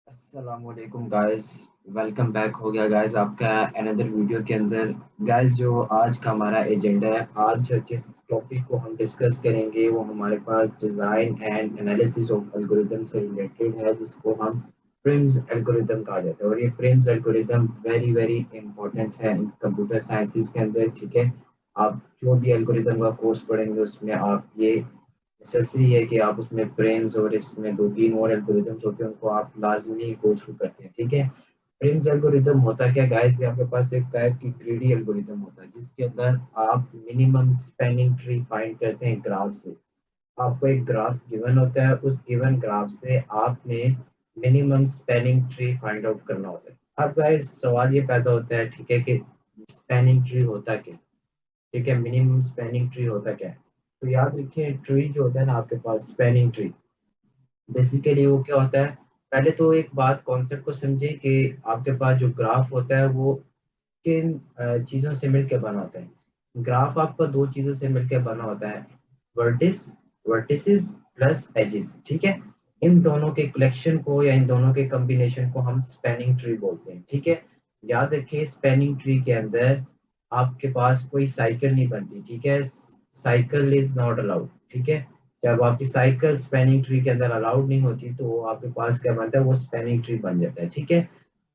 अस्सलामुअलैकुम guys. Welcome back हो गया गाइस आपका अनदर वीडियो के अंदर। गाइस जो आज का हमारा एजेंडा है, आज जिस टॉपिक को हम डिस्कस करेंगे वो हमारे पास design and analysis of algorithm से रिलेटेड है, जिसको हम प्रिम्स एल्गोरिदम कहा जाता है। और ये Prim's algorithm very very important है कंप्यूटर साइंसेस के अंदर। ठीक है, आप जो भी एल्गोरिदम का कोर्स पढ़ेंगे उसमें आप ये नेसेसरी है कि आप उसमें प्रेम्स और इसमें दो तीन और एल्गोरिदम्स होते हैं, उनको आप लाजमी गो थ्रू करते हैं। ठीक है, प्रेम्स एल्गोरिदम होता क्या गाइस, आपके पास एक टाइप की ग्रीडी एल्गोरिदम होता है जिसके अंदर आप मिनिमम स्पैनिंग ट्री फाइंड करते हैं ग्राफ से। आपको एक ग्राफ गिवन होता है, उस गिवन ग्राफ से आपने minimum spanning tree find out करना होता है। अब गाइस सवाल ये पैदा होता है, ठीक है, कि स्पैनिंग ट्री होता क्या। ठीक है, मिनिमम स्पैनिंग ट्री होता क्या है। तो याद रखिए, ट्री जो होता है ना आपके पास, स्पैनिंग ट्री, बेसिकली वो क्या होता है। पहले तो एक बात कॉन्सेप्ट को समझे कि आपके पास जो ग्राफ होता है वो किन चीज़ों से मिलकर बना होता है। ग्राफ आपका दो चीज़ों से मिलकर बना होता है, वर्टिस वर्टिसेस प्लस एजिस। ठीक है, इन दोनों के कलेक्शन को या इन दोनों के कॉम्बिनेशन को हम स्पैनिंग ट्री बोलते हैं। ठीक है, याद रखिए स्पैनिंग ट्री के अंदर आपके पास कोई साइकिल नहीं बनती। ठीक है, साइकिल इज नॉट अलाउड। ठीक है, जब आपकी साइकिल स्पैनिंग ट्री के अंदर अलाउड नहीं होती तो आपके पास क्या बनता है, वो स्पैनिंग ट्री बन जाता है। ठीक है,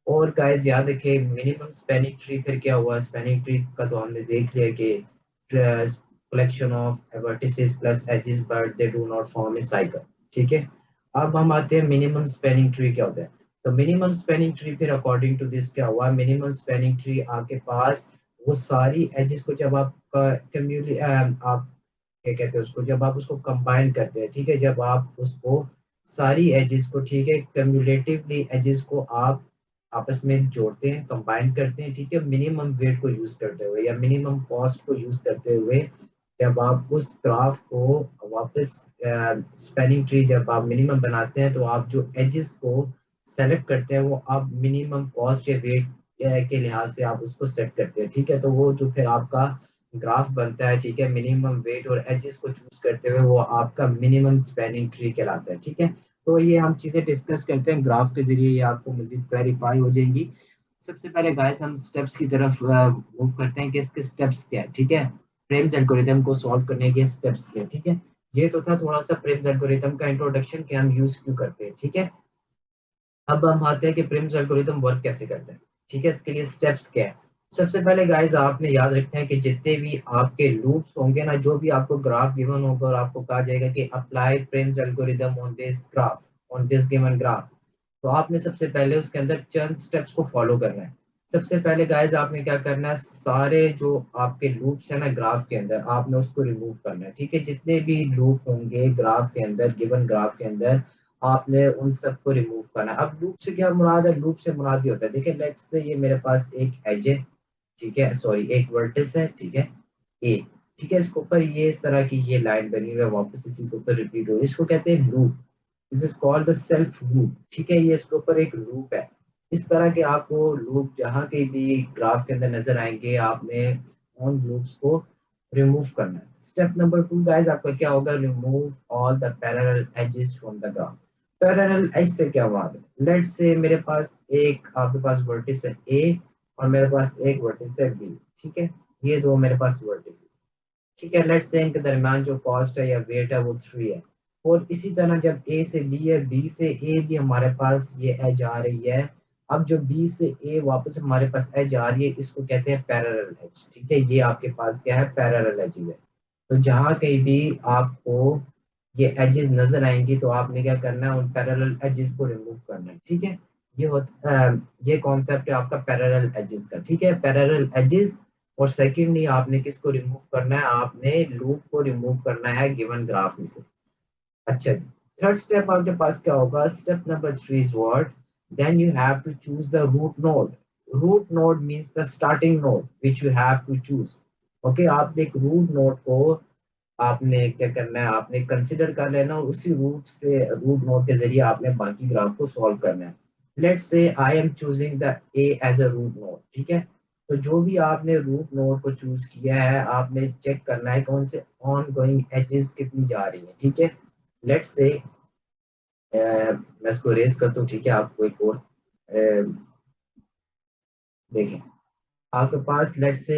और गाइस याद रखिए मिनिमम स्पैनिंग ट्री फिर क्या हुआ। स्पैनिंग ट्री का तो हमने देख लिया कि collection of vertices plus edges but they do not form a cycle. ठीक है, अब हम आते हैं मिनिमम स्पैनिंग ट्री क्या होता है। तो मिनिमम स्पैनिंग ट्री फिर अकॉर्डिंग टू दिस क्या हुआ, मिनिमम स्पैनिंग ट्री आपके पास वो सारी एजेस को जब आप आप क्या कहते हैं उसको, जब आप उसको कंबाइन करते हैं। ठीक है, जब आप उसको सारी एजेस को, ठीक है, कम्युलेटिवली एजेस को आप आपस में जोड़ते हैं, कंबाइन करते हैं। ठीक है, मिनिमम वेट को यूज करते हुए या मिनिमम कॉस्ट को यूज करते हुए जब आप उस ग्राफ को वापस स्पैनिंग ट्री जब आप मिनिमम बनाते हैं तो आप जो एजेस को सेलेक्ट करते हैं वो आप मिनिमम कॉस्ट या वेट के लिहाज से आप उसको सेट करते हैं। ठीक है, तो वो जो फिर आपका ग्राफ बनता है, ठीक है, मिनिमम वेट और एजेस को चूज करते हुए वो आपका मिनिमम स्पैनिंग ट्री कहलाता है। ठीक है, तो ये हम चीजें डिस्कस करते हैं ग्राफ के जरिए, ये आपको मजीद क्लैरिफाई हो जाएंगी। सबसे पहले गाइस हम स्टेप्स की तरफ मूव करते हैं कि इसके स्टेप्स क्या है। ठीक है, प्रेम्स एल्गोरिथम को सॉल्व करने के स्टेप्स क्या है। ठीक है, ये तो था थोड़ा सा प्रेम्स एल्गोरिथम का इंट्रोडक्शन कि हम यूज क्यों करते हैं। ठीक है, अब हम आते हैं कि प्रिम्स एल्गोरिथम वर्क कैसे करते हैं। ठीक है, इसके लिए स्टेप्स क्या है। सबसे पहले गाइस आपने याद रखना है कि जितने भी आपके लूप्स होंगे ना, जो भी आपको ग्राफ गिवन होगा और आपको कहा जाएगा कि apply Prim's algorithm on this graph, on this given graph, तो आपने सबसे पहले उसके अंदर चंद स्टेप्स को फॉलो करना है। सबसे पहले गाइस आपने क्या करना है, सारे जो आपके लूप्स है ना ग्राफ के अंदर, आपने उसको रिमूव करना है। ठीक है, जितने भी लूप होंगे ग्राफ के अंदर, गिवन ग्राफ के अंदर, आपने उन सबको रिमूव करना है। अब लूप से क्या मुराद है, लूप से मुराद ये होता है, देखिए लेट्स से ये मेरे पास एक एज है, ठीक है, सॉरी एक वर्टिस है, ठीक है, ए। ठीक है, इसके ऊपर ये इस तरह की ये लाइन बनी हुई है, वापस इसी के ऊपर रिपीट हो रही है, इसको कहते हैं loop. This is called the self loop. ठीक है, ये इसके ऊपर एक लूप है। इस तरह के आपको लूप जहाँ के भी ग्राफ के अंदर नजर आएंगे, आपने उन लूप्स को रिमूव करना है। स्टेप नंबर 2 गाइस आपका क्या होगा, remove all the parallel edges from the graph. Parallel edge से क्या हुआ, लेट्स से मेरे पास एक आपके पास वर्टिस है ए और मेरे पास एक वर्टिस है बी। ठीक है, ये दो मेरे पास वर्टिस है। ठीक है, लेट्स से इनके दरमियान जो कॉस्ट है या वेट है वो 3 है। और इसी तरह जब ए से बी है, बी से ए भी हमारे पास ये एज आ रही है। अब जो बी से ए वापस हमारे पास एज आ रही है, इसको कहते हैं पैरेलल एज। ठीक है, ये आपके पास क्या है, पैरेलल एजेस है। तो जहाँ कहीं भी आपको ये एजेस नजर आएंगी तो आपने क्या करना है, उन पैरेलल एजेस को रिमूव करना है। ठीक है, ये कॉन्सेप्ट है आपका पैरेलल एजेस का। ठीक है, पैरेलल एजेस। और सेकेंडली आपने किसको रिमूव करना है, आपने लूप को रिमूव करना है गिवन ग्राफ में से। अच्छा जी, थर्ड स्टेप आपके पास क्या होगा, step number 3 is what, then you have to choose the root node. Root node means the starting node which you have to choose. Okay, आपने एक रूट नोड को आपने क्या करना है, आपने कंसिडर कर लेना और उसी रूट से, रूट नोड के जरिए आपने बाकी ग्राफ को सॉल्व करना है। Let's say I am choosing the A as a root node. ठीक है, तो जो भी आपने रूट नोड को चूज किया है, आपने चेक करना है कौन से ऑन गोइंग एजेस कितनी जा रही है। ठीक है, लेट्स से मैं इसको रेस करता हूँ, ठीक है। आपको एक और देखें, आपके पास लेट से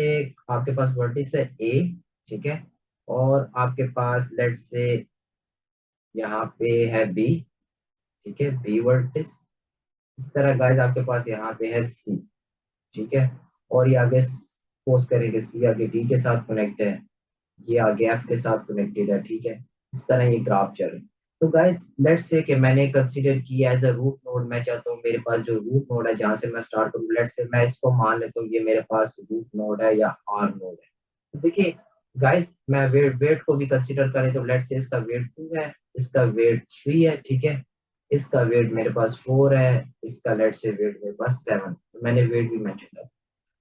आपके पास वर्टिस है ए, ठीक है, और आपके पास लेट से यहाँ पे है बी, ठीक है, बी वर्टिस। इस तरह गाइस आपके पास यहाँ पे है सी, ठीक है, और ये आगे सपोज करेंगे सी आगे डी के साथ कनेक्ट है, ये आगे एफ के साथ कनेक्टेड है, ठीक है। इस तरह ये ग्राफ चल रहा है। तो गाइस लेट्स से कि मैंने कंसीडर किया एज अ रूट नोड, मैं चाहता हूँ मेरे पास जो रूट नोड है जहां से मैं स्टार्ट करूँ, लेट्स से मैं इसको मान लेता हूँ ये मेरे पास रूट नोड है या आर नोड है। तो देखिए गाइस, मैं वेट को भी कंसीडर करें तो लेट्स से इसका वेट 2 है, इसका वेट 3 है, ठीक है, इसका वेट मेरे पास 4 है, इसका लेट्स से वेट मेरे पास 7, तो मैंने वेट भी मेंशन किया।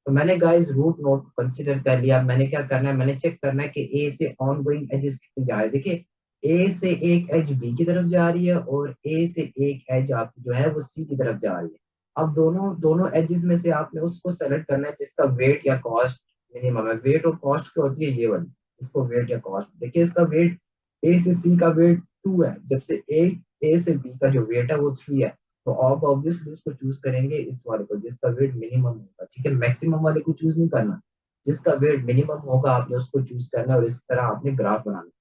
तो मैंने गाइस रूट नोड कंसीडर कर लिया। मैंने क्या करना है, मैंने चेक करना है कि ए से ऑन गोइंग एजेस कितनी जा रही है। देखिए ए से एक एज बी की तरफ जा रही है और ए से एक एज आपकी जो है वो सी की तरफ जा रही है। अब दोनों दोनों एजेस में से आपने उसको सेलेक्ट करना है जिसका वेट या कॉस्ट मिनिमम है। वेट और कॉस्ट क्या होती है, ये वाली, इसको वेट या कॉस्ट। देखिए इसका वेट ए से सी का वेट 2 है, जब से ए से बी का जो वेट है वो 3 है। तो आप ऑब्वियसली उसको चूज करेंगे इस वाले को जिसका वेट मिनिमम होगा, ठीक है। मैक्सिमम वाले को चूज नहीं करना, जिसका वेट मिनिमम होगा आपने उसको चूज करना है, और इस तरह आपने ग्राफ बनाना है।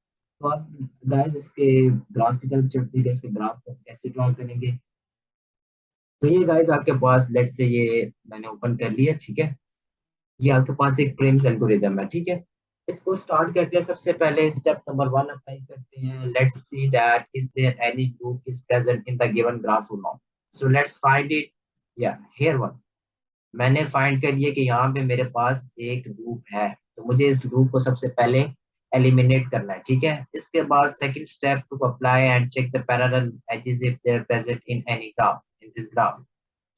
तो आप गाइस इसके ग्राफ की तरफ चलते हैं, इसके ग्राफ को कैसे ड्रॉ करेंगे। तो ये गाइस आपके पास लेट से ये मैंने ओपन कर लिया, ठीक है। ये आपके पास एक प्रेम्स एल्गोरिदम है, ठीक है। इसको स्टार्ट करते हैं, सबसे पहले स्टेप नंबर 1 अप्लाई करते हैं। Let's see that is there any group is present in the given graph और not. So let's find it. या हियर वन, मैंने फाइंड कर लिया कि यहाँ पे मेरे पास एक लूप है, तो मुझे इस लूप को सबसे पहले एलिमिनेट करना है, ठीक है। इसके बाद second step to apply and check the parallel edges if they are present in any graph in this graph.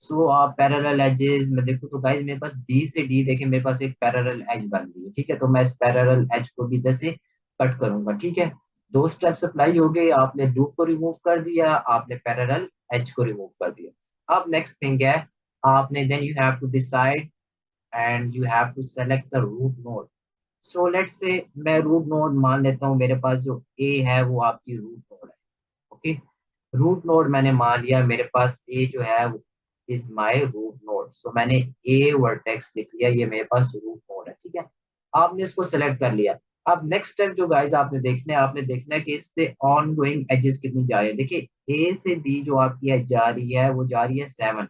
So आप पैरेलल एजेस में देखो तो गाइस मेरे पास बी से डी, देखिए मेरे पास एक पैरेलल एज बन रही है, ठीक है। तो मैं इस पैरेलल एज को भी जैसे कट करूंगा, ठीक है। दो स्टेप्स अप्लाई हो गए, आपने लूप को रिमूव कर दिया, आपने पैरेलल एज को रिमूव कर दिया। अब नेक्स्ट थिंग है, आपने then you have to decide and you have to select the root node. So let's say मैं रूट नोड मान लेता हूँ, मेरे पास जो ए है वो आपकी रूट नोड है, ओके। रूट नोड मैंने मान लिया, मेरे पास ए जो है इज माय रूट नोड। सो मैंने ए वर्टेक्स लिख लिया, ये मेरे पास रूट नोड है, ठीक है। आपने इसको सेलेक्ट कर लिया। अब नेक्स्ट स्टेप जो गाइस आपने देखना है, आपने देखना है कि इससे ऑन गोइंग एजेस कितनी जा रही है। देखिए ए से बी जो आपकी एज जा रही है वो जा रही है 7,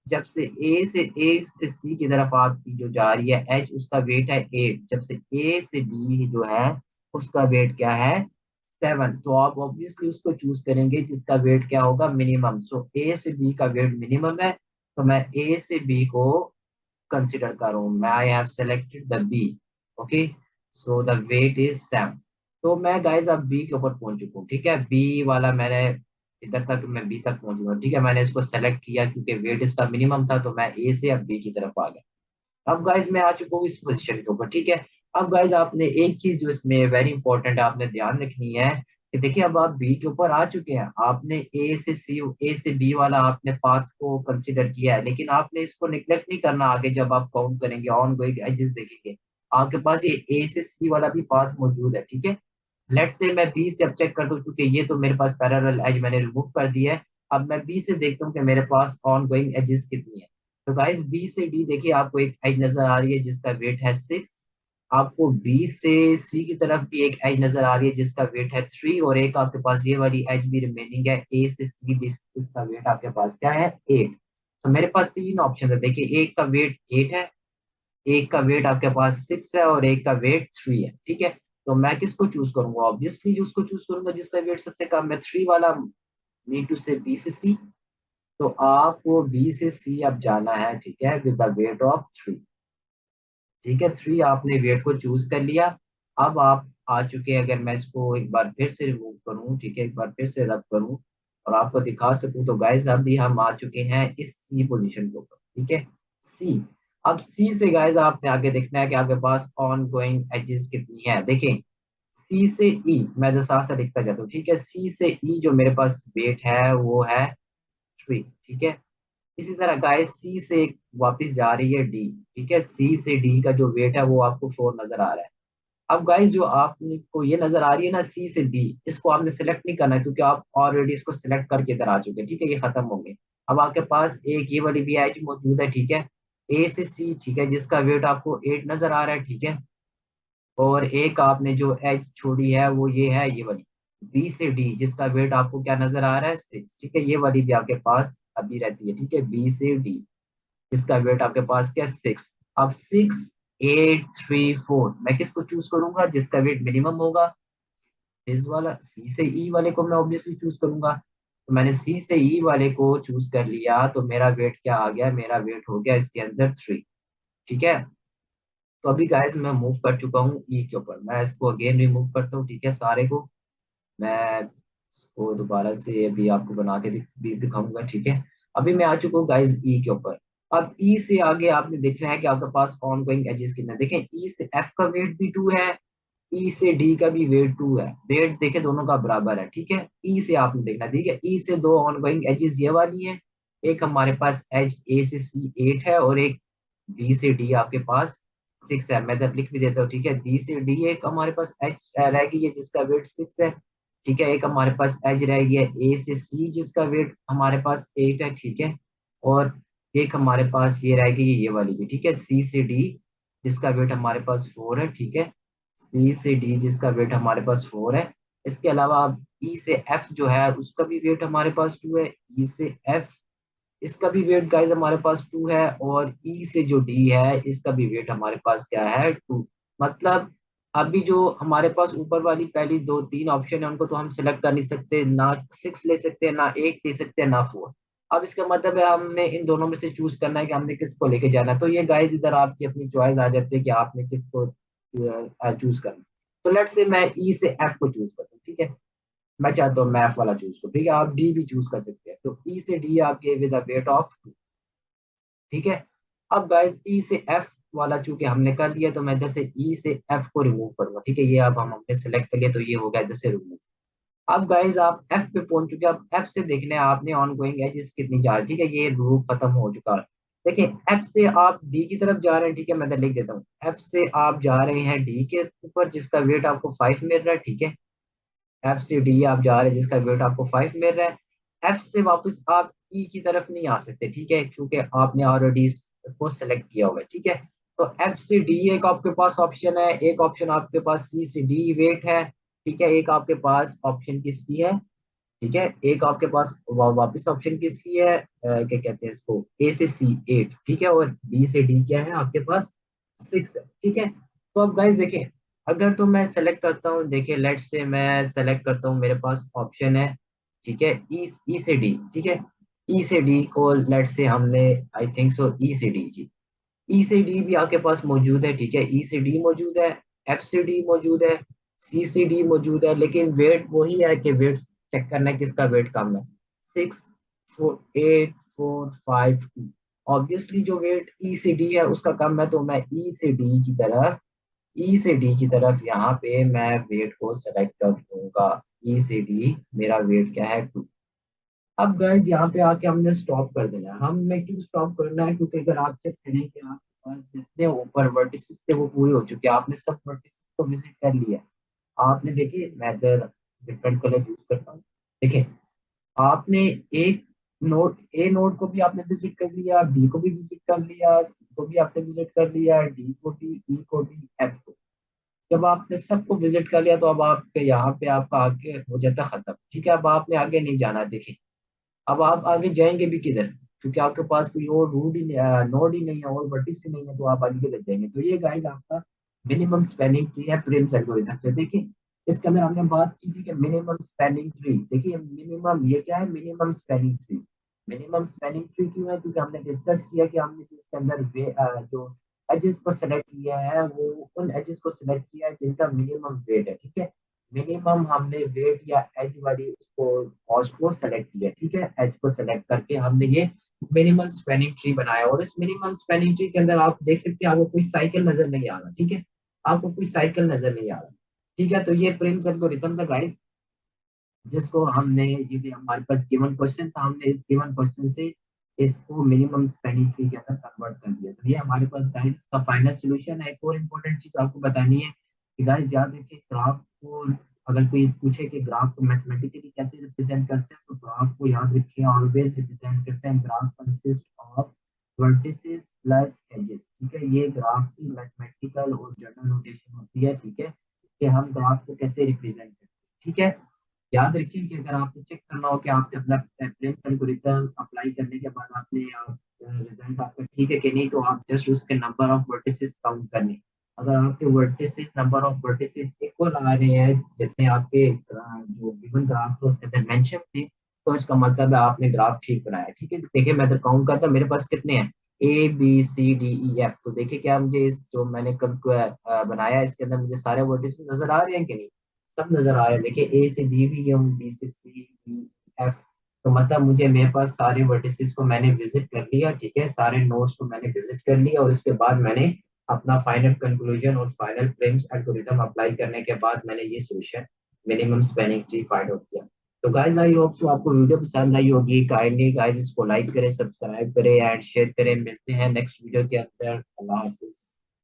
जब से ए से सी की तरफ आपकी जो जा रही है एच उसका वेट है 8, जब से ए से बी जो है उसका वेट क्या है 7। तो आप ऑब्वियसली उसको चूज करेंगे जिसका वेट क्या होगा मिनिमम। सो ए से बी का वेट मिनिमम है, तो मैं ए से बी को कंसिडर कर रहा हूँ। मैं I have selected the B, okay. So the weight is 7। तो मैं गाइस अब बी के ऊपर पहुंच चुका हूँ, ठीक है। बी वाला मैंने इधर तक, मैं बी तक पहुंचूंगा, ठीक है। मैंने इसको सेलेक्ट किया क्योंकि वेट इसका मिनिमम था, तो मैं ए से अब बी की तरफ आ गया। अब गाइज मैं आ चुका हूँ इस पोजीशन के ऊपर, ठीक है। अब गाइज आपने एक चीज जो इसमें वेरी इंपॉर्टेंट है आपने ध्यान रखनी है कि देखिए अब आप बी के ऊपर आ चुके हैं, आपने ए से बी वाला आपने पाथ को कंसीडर किया है, लेकिन आपने इसको निग्लेक्ट नहीं करना। आगे जब आप काउंट करेंगे ऑन गोइंग एजेस देखेंगे, आपके पास ये ए से सी वाला भी पाथ मौजूद है, ठीक है। लेट्स से मैं बी से अब चेक कर दूं, चूंकि ये तो मेरे पास पैरेलल एज मैंने रिमूव कर दिया है। अब मैं बी से देखता हूँ कि मेरे पास ऑन गोइंग एजेस कितनी है। तो गाइस बी से डी देखिए आपको एक एज नजर आ रही है जिसका वेट है 6। आपको बी से सी की तरफ भी एक एज नजर आ रही है जिसका वेट है 3, और एक आपके पास ये वाली एज भी रिमेनिंग है ए से सी, इसका वेट आपके पास क्या है 8। तो मेरे पास तीन ऑप्शन है, देखिए एक का वेट 8 है, एक का वेट आपके पास 6 है, और एक का वेट 3 है, ठीक है। तो मैं किसको चूज करूंगा, ऑब्वियसली उसको चूज करूंगा जिसका वेट सबसे कम है, 3 वाला। नीड टू से बी से सी, तो आपको बी से सी अब जाना है, ठीक है, विद द वेट ऑफ 3, ठीक है। 3 आपने वेट को चूज कर लिया। अब आप आ चुके हैं, अगर मैं इसको एक बार फिर से रिमूव करूं, ठीक है, एक बार फिर से रब करूं और आपको दिखा सकूं, तो गाइस अभी हम आ चुके हैं इस सी पोजीशन के ऊपर, ठीक है, सी। अब सी से गाइस आपने आगे देखना है कि आपके पास ऑन गोइंग एजेस कितनी है। देखें सी से ई, मैं जो साथ साथ लिखता जाता हूँ, ठीक है। सी से ई जो मेरे पास वेट है वो है 3, ठीक है। इसी तरह गाइस सी से वापस जा रही है डी, ठीक है। सी से डी का जो वेट है वो आपको 4 नजर आ रहा है। अब गाइस जो आपको ये नजर आ रही है ना सी से बी, इसको आपने सिलेक्ट नहीं करना है क्योंकि आप ऑलरेडी इसको सिलेक्ट करके इधर आ चुके हैं, ठीक है, ये खत्म हो गए। अब आपके पास एक ये वाली भी एज मौजूद है, ठीक है, ए से सी, ठीक है, जिसका वेट आपको 8 नजर आ रहा है, ठीक है। और एक आपने जो एज छोड़ी है वो ये है, ये वाली बी से डी, जिसका वेट आपको क्या नजर आ रहा है 6, ठीक है, ये वाली भी आपके पास अभी रहती है, ठीक है, बी से डी, जिसका वेट आपके पास क्या 6। अब 6, 8, 3, 4, मैं किसको चूज करूंगा, जिसका वेट मिनिमम होगा, इस वाला सी से ई वाले को मैं ऑब्वियसली चूज करूंगा। तो मैंने सी से ई वाले को चूज कर लिया, तो मेरा वेट क्या आ गया, मेरा वेट हो गया इसके अंदर 3, ठीक है। तो अभी गाइस मैं मूव कर चुका हूँ ई के ऊपर, मैं इसको अगेन रिमूव करता हूँ, ठीक है, सारे को मैं इसको दोबारा से अभी आपको बना के भी दिखाऊंगा, ठीक है। अभी मैं आ चुका हूँ गाइस ई के ऊपर। अब ई से आगे आपने देखना है कि आपके पास ऑन गोइंग एजेस कितने, देखें ई से एफ का वेट भी 2 है, ई से डी का भी वेट 2 है, वेट देखे दोनों का बराबर है, ठीक है। ई से आपने देखना, ठीक है, ई से दो ऑन गोइंग एजेस ये वाली है, एक हमारे पास एज ए से सी 8 है, और एक बी से डी आपके पास 6 है। मैं इधर लिख भी देता हूँ, ठीक है, बी से डी एक हमारे पास एच रह गई है जिसका वेट 6 है, ठीक है, एक हमारे पास एज रह गई है ए से सी जिसका वेट हमारे पास 8 है, ठीक है। और एक हमारे पास ये रह गई है ये वाली भी, ठीक है, सी से डी जिसका वेट हमारे पास 4 है, ठीक है, सी से डी जिसका वेट हमारे पास 4 है। इसके अलावा अब ई से एफ जो है उसका भी वेट हमारे पास 2 है, ई से एफ इसका भी वेट गाइस हमारे पास 2 है, और ई से जो डी है इसका भी वेट हमारे पास क्या है 2। मतलब अभी जो हमारे पास ऊपर वाली पहली दो तीन ऑप्शन है उनको तो हम सिलेक्ट कर नहीं सकते, ना 6 ले सकते, ना 8 ले सकते, ना 4। अब इसका मतलब है हमें इन दोनों में से चूज करना है कि हमने किसको लेके जाना है। तो ये गाइस इधर आपकी अपनी चॉइस आ जाती है कि आपने किसको चूज करना है। तो लेट्स से मैं ई से एफ को चूज करता हूँ, ठीक है, मैं चाहता हूँ मैथ वाला चूज करो, ठीक है, आप डी भी चूज कर सकते हैं। तो ई से डी आपके विद अ वेट ऑफ 2, ठीक है। अब गाइस ई से एफ वाला चूंकि हमने कर लिया, तो मैं जैसे ई से एफ को रिमूव करूंगा, ठीक है, ये अब हमने सेलेक्ट कर लिया, तो ये हो गया जैसे रिमूव। अब गाइस आप एफ पे पहुंच चुके हैं, अब एफ से देखने आपने ऑन गोइंग एजेस कितनी जा रही है, ठीक है, ये लूप खत्म हो चुका है। देखिए एफ से आप डी की तरफ जा रहे हैं, ठीक है, मैं इधर लिख देता हूँ, एफ से आप जा रहे हैं डी के ऊपर जिसका वेट आपको 5 मिल रहा है, ठीक है, एफ से डी आप जा रहे हैं जिसका वेट आपको 5 मिल रहा है। एफ से वापस आप ई की तरफ नहीं आ सकते, ठीक है, क्योंकि आपने ऑलरेडी इसको सेलेक्ट किया हुआ है, ठीक है। तो एफ से डी एक आपके पास ऑप्शन है, एक ऑप्शन आपके पास सी से डी वेट है, ठीक है, एक आपके पास ऑप्शन किसकी है, ठीक है, एक आपके पास वापस ऑप्शन किसकी है, क्या कहते हैं इसको, ए से सी 8, ठीक है, और बी से डी क्या है आपके पास 6 है, ठीक है। तो अब गाइस देखें, अगर तो मैं सेलेक्ट करता हूँ, देखिए लेट्स से मैं सेलेक्ट करता हूँ, मेरे पास ऑप्शन है, ठीक है, ई से डी, ठीक है, ई से डी को लेट्स से हमने आई थिंक सो ई से डी जी, ई से डी भी आपके पास मौजूद है, ठीक है, ई से डी मौजूद है, एफ से डी मौजूद है, सी से डी मौजूद है, लेकिन वेट वही है कि वेट चेक करना है किसका वेट कम है, 6, 4, 8, 4, 5, 2। ऑब्वियसली जो वेट ई से डी है उसका कम है, तो मैं ई से डी की तरफ यहाँ पे मैं वेट को सेलेक्ट कर दूंगा। ई से डी मेरा वेट क्या है 2। अब गाइस यहाँ पे आके हमने स्टॉप कर देना है, हमें क्यों स्टॉप करना है, क्योंकि अगर आप चेक करें कि आपके पास जितने ऊपर वर्टिसेस थे वो पूरे हो चुके हैं, आपने सब वर्टिसेस को विजिट कर लिया है। आपने देखिए मैं इधर डिफरेंट कलर यूज करता हूँ, देखिए आपने एक नोड ए नोड को भी आपने विजिट कर लिया, बी को भी विजिट कर लिया, सी को भी आपने विजिट कर लिया, डी को भी, ई को भी, एफ को। जब आपने सबको विजिट कर लिया तो अब आपके यहाँ पे आपका आगे हो जाता है खत्म, ठीक है, अब आपने आगे नहीं जाना। देखिए अब आप आगे जाएंगे भी किधर, क्योंकि आपके पास कोई और रूट ही नोड ही नहीं है और वर्टिस ही नहीं है, तो आप आगे किधर जाएंगे। तो ये गाइस आपका मिनिमम स्पैनिंग ट्री है प्रेम्स एल्गोरिथम से। देखिए इसके अंदर हमने बात की थी कि मिनिमम स्पैनिंग ट्री, देखिए मिनिमम ये क्या है, minimum spanning tree. Minimum spanning tree क्यों है, क्योंकि हमने डिस्कस किया कि हमने जो इसके अंदर जो एजेस को सेलेक्ट किया है वो उन एजेस को सेलेक्ट किया है जिनका मिनिमम वेट है, ठीक है। मिनिमम हमने वेट या एज वाली उसको कॉस्ट को सेलेक्ट किया, ठीक है, एज को सेलेक्ट करके हमने ये मिनिमल स्पैनिंग ट्री बनाया। और इस मिनिमल स्पैनिंग ट्री के अंदर आप देख सकते हैं आपको कोई साइकिल नजर नहीं आ रहा, ठीक है, आपको कोई साइकिल नजर नहीं आ रहा, ठीक है। तो ये प्रिम्स एल्गोरिथम था गाइस, जिसको हमने ये भी हमारे पास गिवन क्वेश्चन था, हमने इस गिवन क्वेश्चन से इसको मिनिमम स्पैनिंग ट्री के अंदर कन्वर्ट कर दिया। तो ये हमारे पास गाइस का फाइनल सॉल्यूशन है। एक और इम्पोर्टेंट चीज आपको बतानी है कि गाइस याद रखिए ग्राफ को, अगर कोई पूछे कि ग्राफ को मैथमेटिकली कैसे रिप्रेजेंट करते हैं, तो ग्राफ को याद रखिए ऑलवेज रिप्रेजेंट करते हैं, graph consist of vertices plus edges. ठीक है, ये ग्राफ की मैथमेटिकल और जनरल नोटेशन होती है। ठीक है, कि हम ग्राफ को कैसे रिप्रेजेंट करते हैं। ठीक है, याद रखिए कि अगर आपको चेक करना हो कि आपने अपना प्रेफरेंस एल्गोरिथम अप्लाई करने के बाद आपने रिजल्ट आपका ठीक है कि नहीं, तो आप जस्ट उसके नंबर ऑफ वर्टिसेस काउंट करने। अगर आपके vertices, number of vertices equal आ रहे हैं जितने आपके जो गिवन ग्राफ था उसके अंदर मेंशन थे, तो इसका मतलब है आपने ग्राफ ठीक बनाया है। ठीक है, देखिए मैं इधर काउंट करता मेरे पास कितने हैं, A B C D E F। तो देखिए क्या मुझे इस जो मैंने कल बनाया है इसके अंदर मुझे सारे वर्टिसेस नजर आ रहे हैं कि नहीं, सब नजर आ रहे हैं। देखिए ए से बी भी हूँ, बी से सी, बी, एफ। तो मतलब मुझे, मेरे पास सारे वर्टिसेस को मैंने विजिट कर लिया। ठीक है, सारे नोड्स को मैंने विजिट कर लिया और इसके बाद मैंने अपना फाइनल कंक्लूजन और फाइनल प्रेम्स एल्गोरिथम अप्लाई करने के बाद मैंने ये solution minimum spanning tree find out किया। तो गाइस आई होप सो आपको वीडियो पसंद आई होगी। काइंडली गाइस इसको लाइक करें, सब्सक्राइब करें एंड शेयर करें। मिलते हैं नेक्स्ट वीडियो के अंदर। अल्लाह हाफिज।